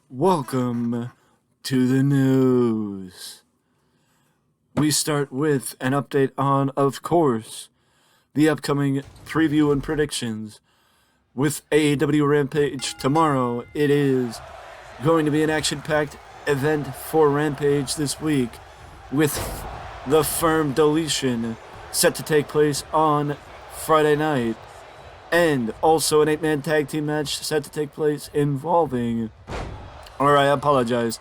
Welcome to the news. We start with an update on, of course, the upcoming preview and predictions. With AEW Rampage tomorrow, it is going to be an action-packed event for Rampage this week, with the firm deletion set to take place on Friday night, and also an 8-man tag team match set to take place involving, or I apologize,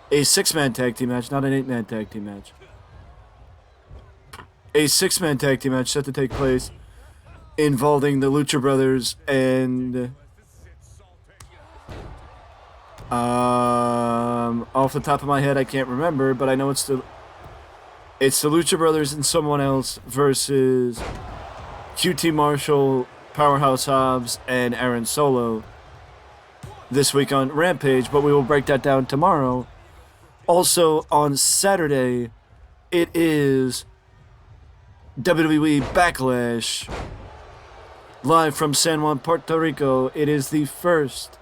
a 6-man tag team match, not an 8-man tag team match. A 6-man tag team match set to take place involving the Lucha Brothers and off the top of my head I can't remember, but I know it's the Lucha Brothers and someone else versus QT Marshall, Powerhouse Hobbs, and Aaron Solo this week on Rampage, but we will break that down tomorrow. Also on Saturday, it is WWE Backlash live from San Juan, Puerto Rico. It is the first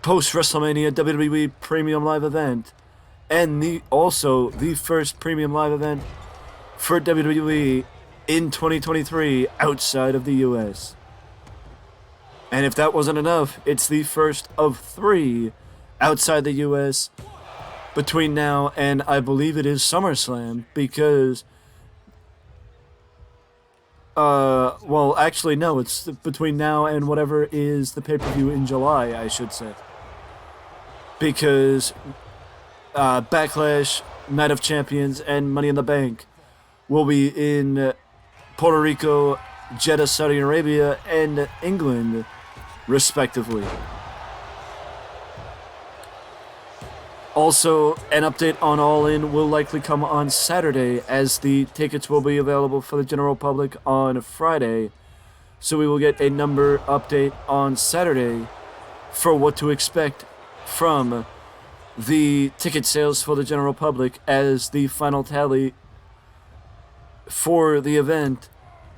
post-WrestleMania WWE Premium Live event, and also the first Premium Live event for WWE in 2023 outside of the US. And if that wasn't enough, it's the first of 3 outside the US between now and I believe it is SummerSlam, because well, actually, no, it's between now and whatever is the pay-per-view in July, I should say. Because Backlash, Night of Champions, and Money in the Bank will be in Puerto Rico, Jeddah, Saudi Arabia, and England, respectively. Also, an update on All In will likely come on Saturday, as the tickets will be available for the general public on Friday. So we will get a number update on Saturday for what to expect from the ticket sales for the general public, as the final tally for the event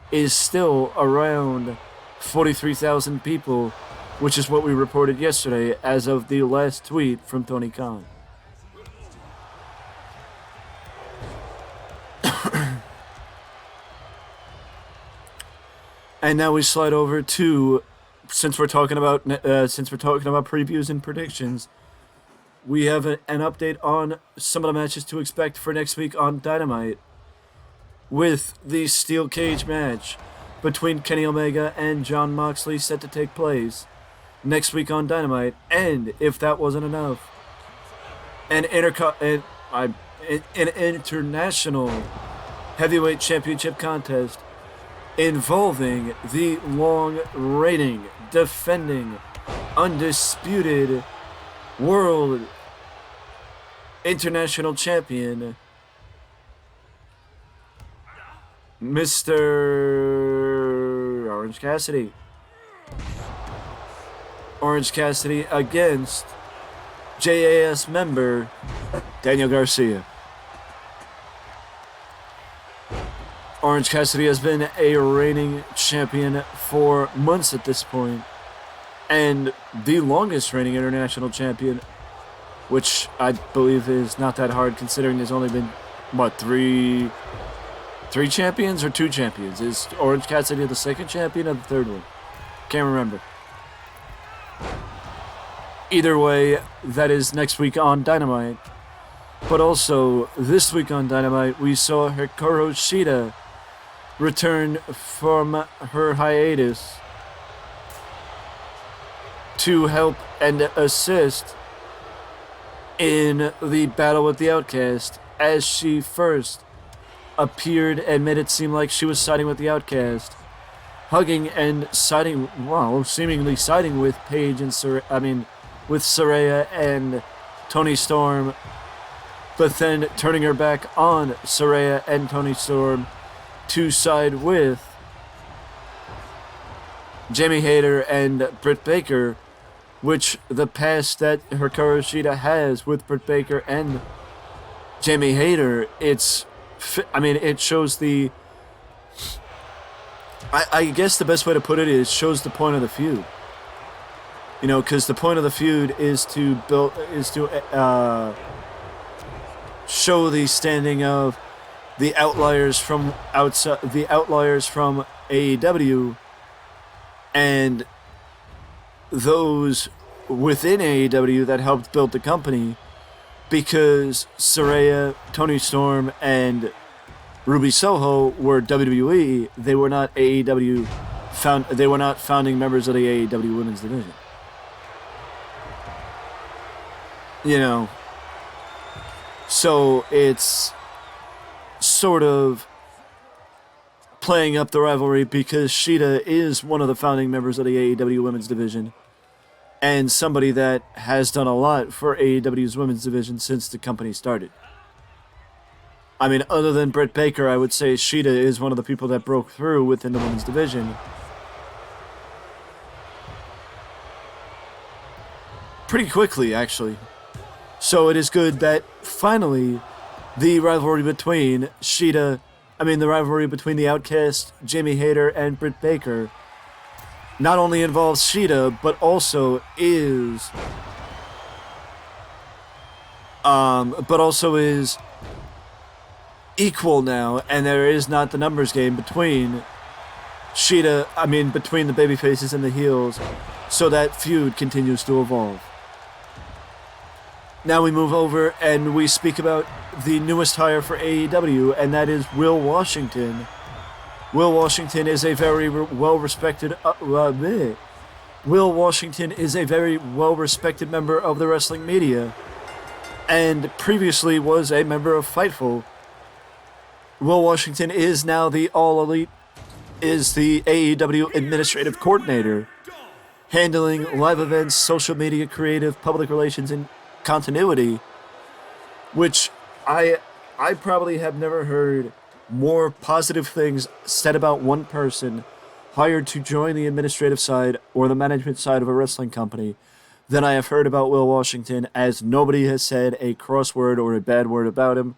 is still around 43,000 people, which is what we reported yesterday as of the last tweet from Tony Khan. And now we slide over to, since we're talking about previews and predictions, we have an update on some of the matches to expect for next week on Dynamite, with the steel cage match between Kenny Omega and Jon Moxley set to take place next week on Dynamite. And if that wasn't enough, an international heavyweight championship contest involving the long-reigning, defending, undisputed world international champion, Mr. Orange Cassidy. Orange Cassidy against JAS member Daniel Garcia. Orange Cassidy has been a reigning champion for months at this point, and the longest reigning international champion, which I believe is not that hard considering there's only been, three champions or 2 champions? Is Orange Cassidy the second champion or the third one? Can't remember. Either way, that is next week on Dynamite. But also, this week on Dynamite, we saw Hikaru Shida return from her hiatus to help and assist in the battle with the Outcast, as she first appeared and made it seem like she was siding with the Outcast, hugging and seemingly siding with Paige and with Saraya and Toni Storm, but then turning her back on Saraya and Toni Storm to side with Jamie Hayter and Britt Baker, which the past that Hikaru Shida has with Britt Baker and Jamie Hayter, it shows the, I guess the best way to put it is, shows the point of the feud. You know, because the point of the feud is to show the standing of the outliers from AEW and those within AEW that helped build the company, because Saraya, Tony Storm, and Ruby Soho were WWE. They were not AEW they were not founding members of the AEW Women's Division. You know, so it's sort of playing up the rivalry because Shida is one of the founding members of the AEW Women's Division and somebody that has done a lot for AEW's Women's Division since the company started. I mean, other than Britt Baker, I would say Shida is one of the people that broke through within the Women's Division. Pretty quickly, actually. So it is good that finally the rivalry between the rivalry between the Outcast, Jamie Hayter, and Britt Baker not only involves Shida, but also is equal now, and there is not the numbers game between between the babyfaces and the heels, so that feud continues to evolve. Now we move over and we speak about the newest hire for AEW, and that is Will Washington. Will Washington is a very well-respected member of the wrestling media, and previously was a member of Fightful. Will Washington is now the AEW administrative coordinator, handling live events, social media, creative, public relations, and continuity, which I probably have never heard more positive things said about one person hired to join the administrative side or the management side of a wrestling company than I have heard about Will Washington, as nobody has said a cross word or a bad word about him.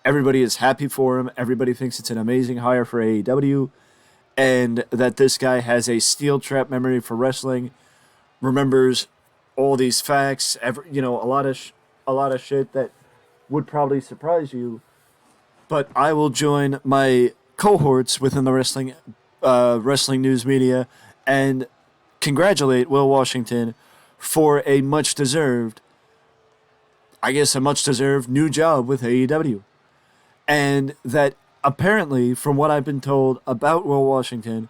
Everybody is happy for him. Everybody thinks it's an amazing hire for AEW, and that this guy has a steel trap memory for wrestling, remembers all these facts, a lot of shit that would probably surprise you. But I will join my cohorts within the wrestling news media and congratulate Will Washington for a much deserved new job with AEW. And that apparently, from what I've been told about Will Washington,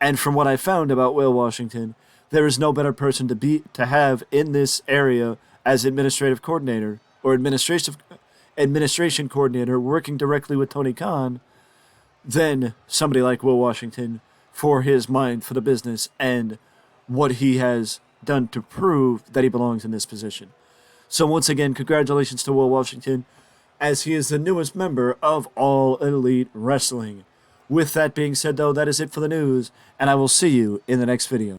and from what I found about Will Washington, there is no better person to have in this area as administrative coordinator or administration coordinator working directly with Tony Khan than somebody like Will Washington, for his mind for the business and what he has done to prove that he belongs in this position. So once again, congratulations to Will Washington, as he is the newest member of All Elite Wrestling. With that being said, though, that is it for the news, and I will see you in the next video.